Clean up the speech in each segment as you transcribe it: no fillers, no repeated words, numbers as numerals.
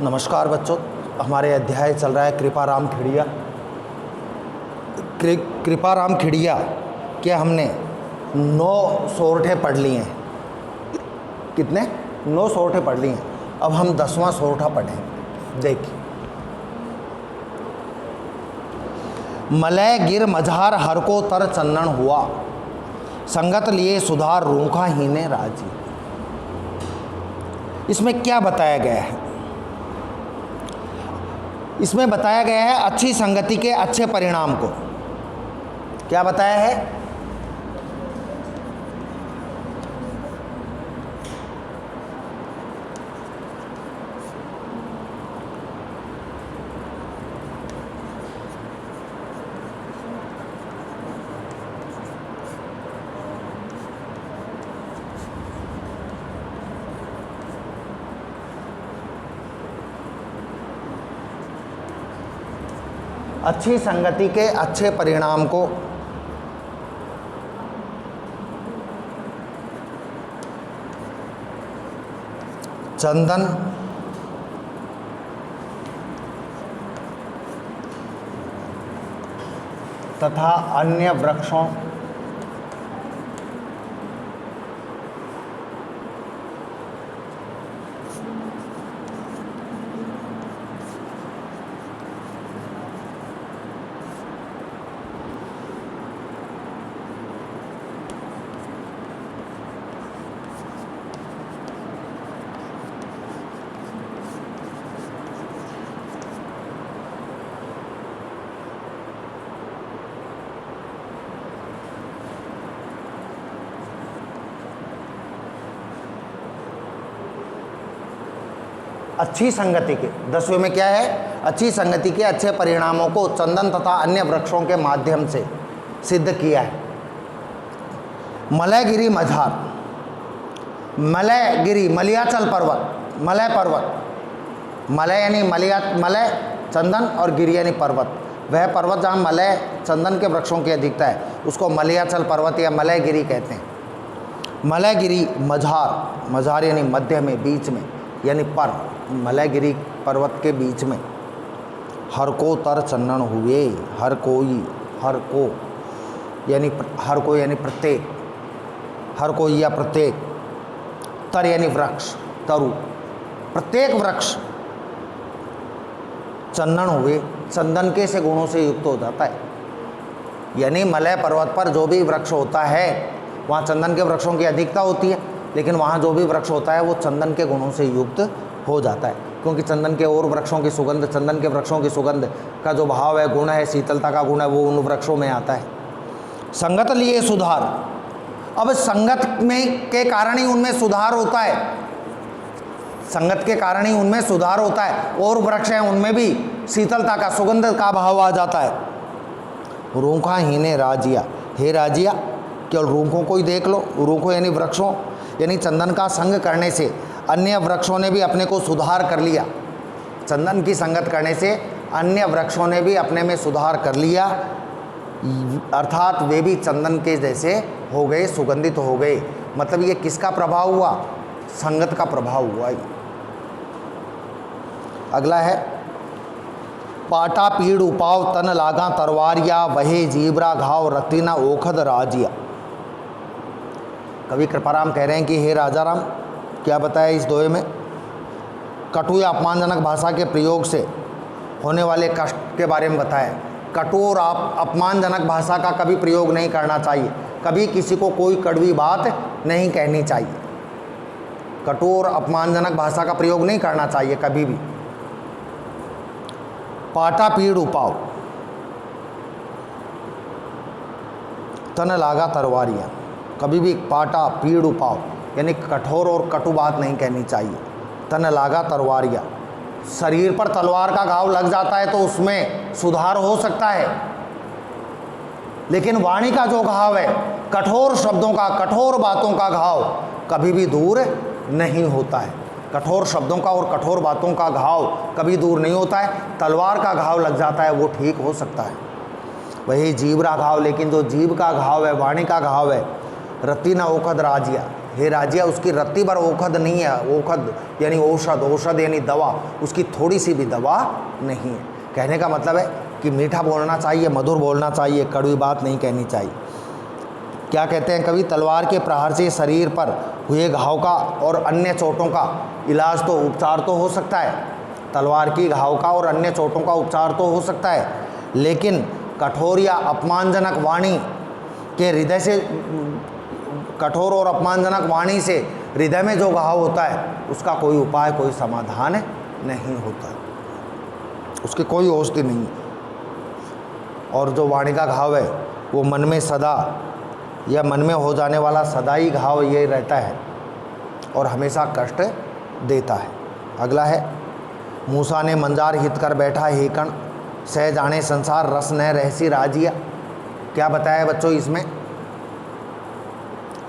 नमस्कार बच्चों, हमारे अध्याय चल रहा है कृपाराम खेड़िया। कृपाराम खेड़िया के हमने 9 सोरठे पढ़ लिए हैं। कितने? 9 सोरठे पढ़ लिए हैं। अब हम 10वां सोरठा पढ़ेंगे। देखिए, मलय गिर मझार हर को तर चंदन हुआ, संगत लिए सुधार रूखा हीने राजी। इसमें क्या बताया गया है? इसमें बताया गया है अच्छी संगति के अच्छे परिणाम को। क्या बताया है? अच्छी संगति के अच्छे परिणाम को चंदन तथा अन्य वृक्षों अच्छी संगति के 10वें में क्या है? अच्छी संगति के अच्छे परिणामों को चंदन तथा अन्य वृक्षों के माध्यम से सिद्ध किया है। मलयगिरी मझार, मलयगिरी मलयाचल पर्वत, मलय पर्वत, मलय यानी मलय चंदन और गिरी यानी पर्वत। वह पर्वत जहाँ मलय चंदन के वृक्षों की अधिकता है उसको मलयाचल पर्वत या मलयगिरी कहते हैं। मलयगिरी मझार, मझार यानी मध्य में, बीच में, यानी पर, मलयगिरी पर्वत के बीच में। हर को तर चंदन हुए, हर कोई, हर को यानी हर को यानी प्रत्येक, हर कोई या प्रत्येक, तर यानी वृक्ष, तरु, प्रत्येक वृक्ष चंदन हुए, चंदन के से गुणों से युक्त हो जाता है। यानी मलय पर्वत पर जो भी वृक्ष होता है वहाँ चंदन के वृक्षों की अधिकता होती है, लेकिन वहाँ जो भी वृक्ष होता है वो चंदन के गुणों से युक्त हो जाता है, क्योंकि चंदन के और वृक्षों की सुगंध, चंदन के वृक्षों की सुगंध का जो भाव है, गुण है, शीतलता का गुण है, वो उन वृक्षों में आता है। संगत लिए सुधार, अब संगत में के कारण ही उनमें सुधार होता है, संगत के कारण ही उनमें सुधार होता है। और वृक्ष हैं उनमें भी शीतलता का, सुगंध का भाव आ जाता है। रूखा हीने राजिया, हे राजिया केवल रूखों को ही देख लो। रूखों यानी वृक्षों, यानी चंदन का संग करने से अन्य वृक्षों ने भी अपने को सुधार कर लिया। चंदन की संगत करने से अन्य वृक्षों ने भी अपने में सुधार कर लिया, अर्थात वे भी चंदन के जैसे हो गए, सुगंधित हो गए। मतलब ये किसका प्रभाव हुआ? संगत का प्रभाव हुआ। अगला है पाटा पीड़ उपाव तन लागा तरवारिया, वहे जीबरा घाव रतिना ओखद राजिया। कवि कृपाराम कह रहे हैं कि हे राजा राम, क्या बताया इस दोहे में? कटु या अपमानजनक भाषा के प्रयोग से होने वाले कष्ट के बारे में बताया। कटु और अपमानजनक भाषा का कभी प्रयोग नहीं करना चाहिए, कभी किसी को कोई कड़वी बात नहीं कहनी चाहिए। कटु और अपमानजनक भाषा का प्रयोग नहीं करना चाहिए कभी भी। पाटा पीड़ उपाव तन लागा तरवारिया, कभी भी पाटा पीड़ उपाव यानी कठोर और कटु बात नहीं कहनी चाहिए। तन लागा तरवारिया, शरीर पर तलवार का घाव लग जाता है तो उसमें सुधार हो सकता है, लेकिन वाणी का जो घाव है, कठोर शब्दों का, कठोर बातों का घाव कभी भी दूर नहीं होता है। कठोर शब्दों का और कठोर बातों का घाव कभी दूर नहीं होता है। तलवार का घाव लग जाता है वो ठीक हो सकता है, वही जीव का घाव, लेकिन जो जीव का घाव है, वाणी का घाव है, रत्ती न ओखद राजिया, हे राजिया उसकी रत्ती भर ओखद नहीं है, ओखद यानी औषध, औषध यानी दवा, उसकी थोड़ी सी भी दवा नहीं है। कहने का मतलब है कि मीठा बोलना चाहिए, मधुर बोलना चाहिए, कड़वी बात नहीं कहनी चाहिए। क्या कहते हैं कवि, तलवार के प्रहार से शरीर पर हुए घाव का और अन्य चोटों का इलाज तो उपचार तो हो सकता है, तलवार की घाव का और अन्य चोटों का उपचार तो हो सकता है, लेकिन कठोर या अपमानजनक वाणी के हृदय से, कठोर और अपमानजनक वाणी से हृदय में जो घाव होता है उसका कोई उपाय, कोई समाधान नहीं होता, उसकी कोई औषधि नहीं है। और जो वाणी का घाव है वो मन में सदा, या मन में हो जाने वाला सदा ही घाव ये रहता है और हमेशा कष्ट देता है। अगला है, मूसा ने मंजार हित कर बैठा हेकण, सह जाने संसार रस न रहसी राजिया। क्या बताया बच्चों इसमें?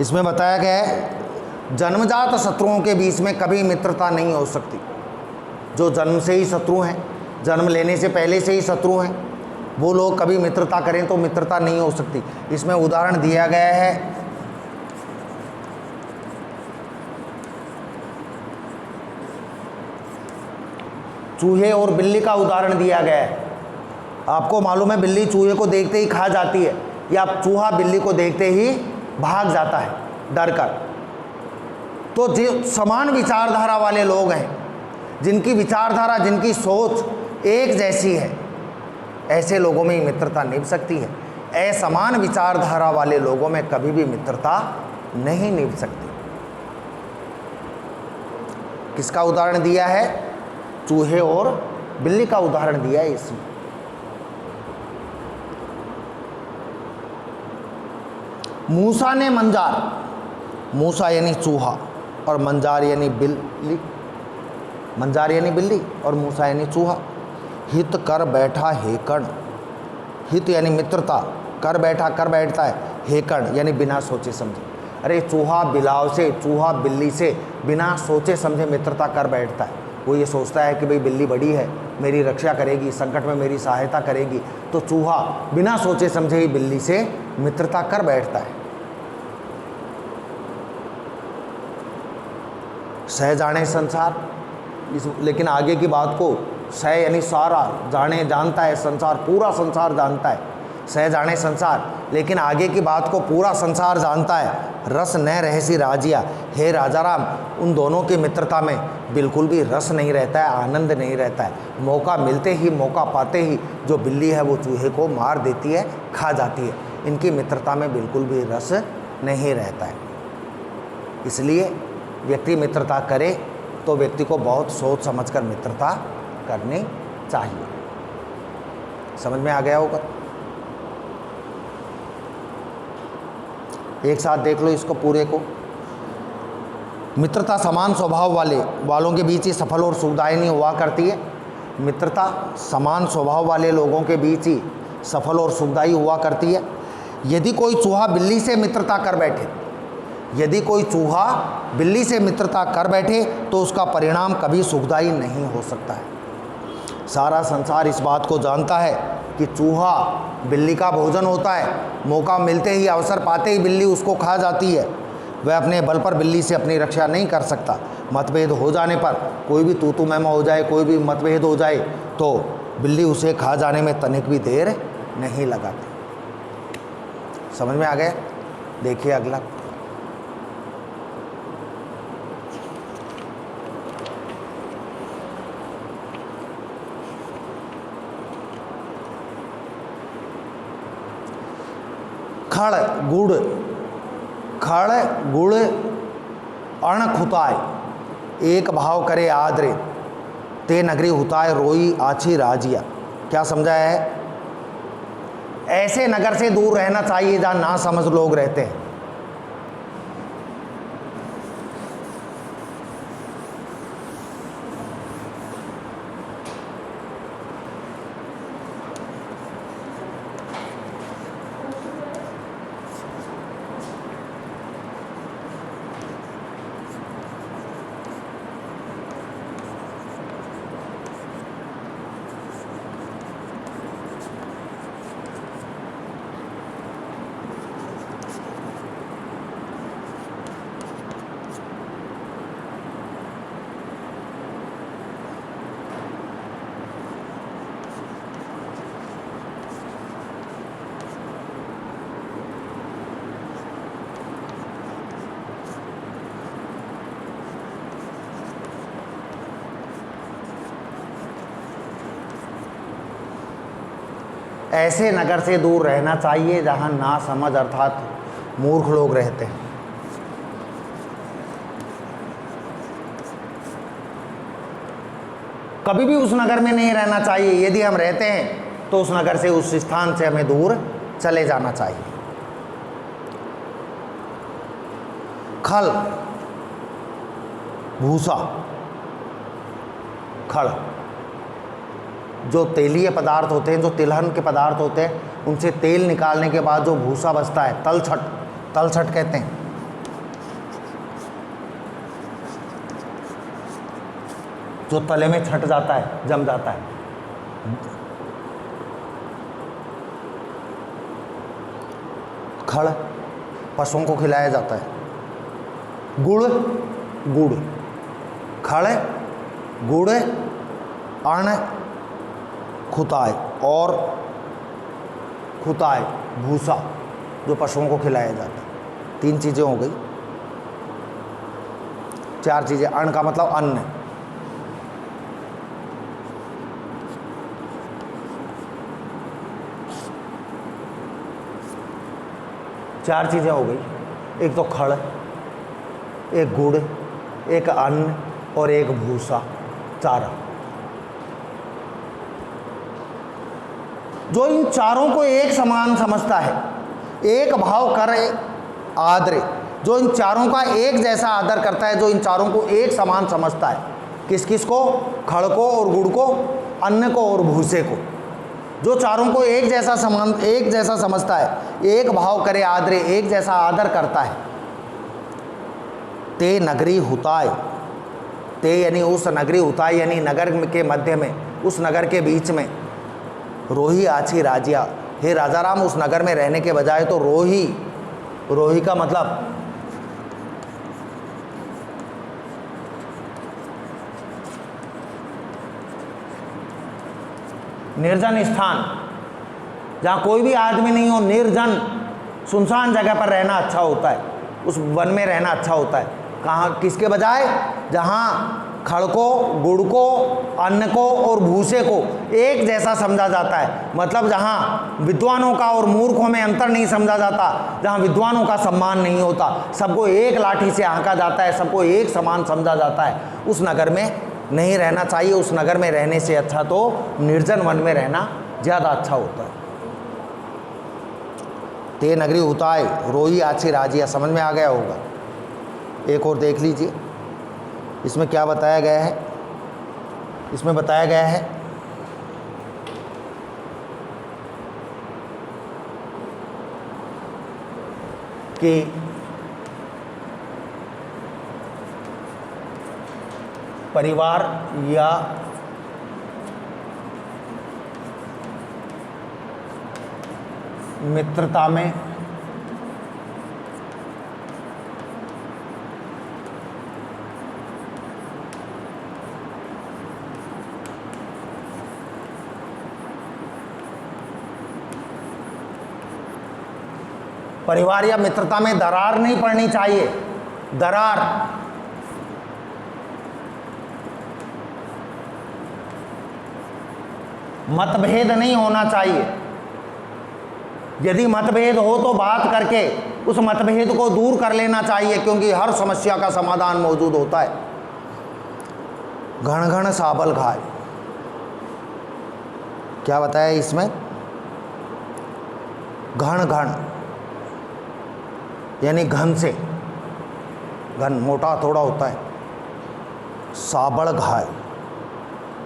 इसमें बताया गया है जन्मजात शत्रुओं के बीच में कभी मित्रता नहीं हो सकती। जो जन्म से ही शत्रु हैं, जन्म लेने से पहले से ही शत्रु हैं, वो लोग कभी मित्रता करें तो मित्रता नहीं हो सकती। इसमें उदाहरण दिया गया है चूहे और बिल्ली का उदाहरण दिया गया है। आपको मालूम है बिल्ली चूहे को देखते ही खा जाती है, या चूहा बिल्ली को देखते ही भाग जाता है डर कर। तो जो समान विचारधारा वाले लोग हैं, जिनकी विचारधारा, जिनकी सोच एक जैसी है, ऐसे लोगों में ही मित्रता निभ सकती है। असमान विचारधारा वाले लोगों में कभी भी मित्रता नहीं निभ सकती। किसका उदाहरण दिया है? चूहे और बिल्ली का उदाहरण दिया है इसमें। मूसा ने मंजार, मूसा यानी चूहा और मंजार यानी बिल्ली, मंजार यानी बिल्ली और मूसा यानी चूहा, हित कर बैठा हेकण, हित यानी मित्रता, कर बैठा कर बैठता है, हेकण यानी बिना सोचे समझे। अरे चूहा बिलाव से, चूहा बिल्ली से बिना सोचे समझे मित्रता कर बैठता है। वो ये सोचता है कि भाई बिल्ली बड़ी है, मेरी रक्षा करेगी, संकट में मेरी सहायता करेगी, तो चूहा बिना सोचे समझे ही बिल्ली से मित्रता कर बैठता है। सह जाने संसार, लेकिन आगे की बात को सह यानी सारा, जाने जानता है, संसार पूरा संसार जानता है, सह जाने संसार, लेकिन आगे की बात को पूरा संसार जानता है। रस न रहसी राजिया, हे राजा राम, उन दोनों की मित्रता में बिल्कुल भी रस नहीं रहता है, आनंद नहीं रहता है। मौका मिलते ही, मौका पाते ही जो बिल्ली है वो चूहे को मार देती है, खा जाती है। इनकी मित्रता में बिल्कुल भी रस नहीं रहता है। इसलिए व्यक्ति मित्रता करे तो व्यक्ति को बहुत सोच समझकर मित्रता करनी चाहिए। समझ में आ गया होगा? एक साथ देख लो इसको पूरे को। मित्रता समान स्वभाव वालों के बीच ही सफल और सुखदायिनी हुआ करती है। मित्रता समान स्वभाव वाले लोगों के बीच ही सफल और सुखदायी हुआ करती है। यदि कोई चूहा बिल्ली से मित्रता कर बैठे, यदि कोई चूहा बिल्ली से मित्रता कर बैठे तो उसका परिणाम कभी सुखदायी नहीं हो सकता है। सारा संसार इस बात को जानता है कि चूहा बिल्ली का भोजन होता है, मौका मिलते ही, अवसर पाते ही बिल्ली उसको खा जाती है। वह अपने बल पर बिल्ली से अपनी रक्षा नहीं कर सकता। मतभेद हो जाने पर, कोई भी तू मैमा हो जाए, कोई भी मतभेद हो जाए, तो बिल्ली उसे खा जाने में तनिक भी देर नहीं लगाती। समझ में आ गया? देखिए अगला। खड़ गुड़ अण खुताय, एक भाव करे आदरे, ते नगरी हुताय रोई आछी राजिया। क्या समझाया है? ऐसे नगर से दूर रहना चाहिए जहाँ ना समझ लोग रहते हैं। ऐसे नगर से दूर रहना चाहिए जहाँ ना समझ अर्थात मूर्ख लोग रहते हैं। कभी भी उस नगर में नहीं रहना चाहिए। यदि हम रहते हैं तो उस नगर से, उस स्थान से हमें दूर चले जाना चाहिए। खल, भूसा, खल, जो तेलीय पदार्थ होते हैं, जो तिलहन के पदार्थ होते हैं, उनसे तेल निकालने के बाद जो भूसा बचता है, तलछट, तलछट कहते हैं। जो तले में छट जाता है, जम जाता है। खड़, पशुओं को खिलाया जाता है। गुड़, गुड़, खड़, गुड़, अन्न, खुताई और खुताई, भूसा, जो पशुओं को खिलाया जाता है। 3 चीज़ें हो गई। 4 चीज़ें। अन्न का मतलब अन्न, 4 चीज़ें हो गई। एक तो खड़, एक गुड़, एक अन्न और एक भूसा, चारा। जो इन चारों को एक समान समझता है, एक भाव करे आदरे, जो इन चारों का एक जैसा आदर करता है, जो इन चारों को एक समान समझता है। किस किस को? खड़ को और गुड़ को, अन्न को और भूसे को। जो चारों को एक जैसा समान, एक जैसा समझता है, एक भाव करे आदरे, एक जैसा आदर करता है। ते नगरी हुताय, ते यानी उस नगरी, हुताय यानी नगर के मध्य में, उस नगर के बीच में। रोही आछी राजिया, हे राजा राम, उस नगर में रहने के बजाय तो रोही, रोही का मतलब निर्जन स्थान, जहाँ कोई भी आदमी नहीं हो, निर्जन सुनसान जगह पर रहना अच्छा होता है, उस वन में रहना अच्छा होता है। कहाँ, किसके बजाय? जहाँ खड़ को, गुड़ को, अन्न को और भूसे को एक जैसा समझा जाता है। मतलब जहाँ विद्वानों का और मूर्खों में अंतर नहीं समझा जाता, जहाँ विद्वानों का सम्मान नहीं होता, सबको एक लाठी से आंका जाता है, सबको एक समान समझा जाता है, उस नगर में नहीं रहना चाहिए। उस नगर में रहने से अच्छा तो निर्जन वन में रहना ज़्यादा अच्छा होता है। ते नगरी हुताय, रोही आछी राजिया, समझ में आ गया होगा। एक और देख लीजिए, इसमें क्या बताया गया है। इसमें बताया गया है कि परिवार या मित्रता में परिवार या मित्रता में दरार नहीं पड़नी चाहिए। दरार, मतभेद नहीं होना चाहिए। यदि मतभेद हो तो बात करके उस मतभेद को दूर कर लेना चाहिए, क्योंकि हर समस्या का समाधान मौजूद होता है। घण घण साबल घाय, क्या बताया इसमें? घण घण यानी घन से, घन मोटा थोड़ा होता है। साबल घाय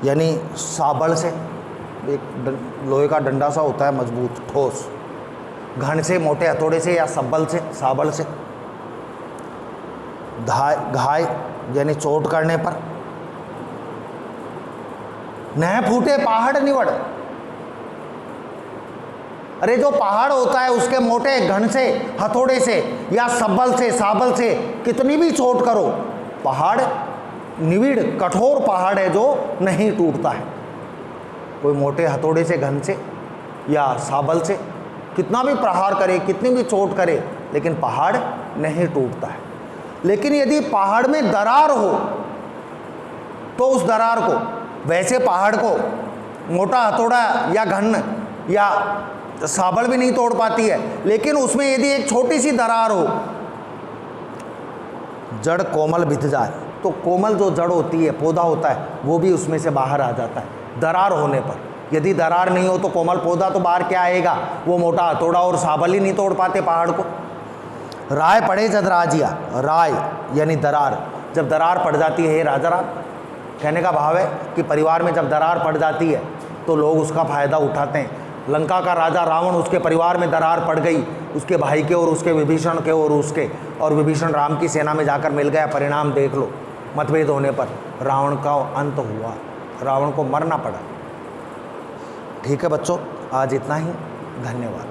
यानी साबल से, एक लोहे का डंडा सा होता है मजबूत, ठोस। घन से, मोटे हथौड़े से या सब्बल से, साबल से। घाय, घाय यानी चोट करने पर। नह फूटे पहाड़ निवड़, अरे जो पहाड़ होता है उसके मोटे घन से, हथौड़े से या सब्बल से, साबल से कितनी भी चोट करो, पहाड़ निविड़, कठोर पहाड़ है जो नहीं टूटता है। कोई मोटे हथौड़े से, घन से या साबल से कितना भी प्रहार करे, कितनी भी चोट करे, लेकिन पहाड़ नहीं टूटता है। लेकिन यदि पहाड़ में दरार हो तो उस दरार को, वैसे पहाड़ को मोटा हथौड़ा या घन या साबड़ भी नहीं तोड़ पाती है, लेकिन उसमें यदि एक छोटी सी दरार हो, जड़ कोमल भिद जाए, तो कोमल जो जड़ होती है, पौधा होता है, वो भी उसमें से बाहर आ जाता है दरार होने पर। यदि दरार नहीं हो तो कोमल पौधा तो बाहर क्या आएगा, वो मोटा हथौड़ा और साबल ही नहीं तोड़ पाते पहाड़ को। राय पड़े जद राजिया, राय यानी दरार, जब दरार पड़ जाती है, राजा राम कहने का भाव है कि परिवार में जब दरार पड़ जाती है तो लोग उसका फ़ायदा उठाते हैं। लंका का राजा रावण, उसके परिवार में दरार पड़ गई, उसके भाई के और उसके विभीषण के और उसके, और विभीषण राम की सेना में जाकर मिल गया। परिणाम देख लो, मतभेद होने पर रावण का अंत हुआ, रावण को मरना पड़ा। ठीक है बच्चों, आज इतना ही, धन्यवाद।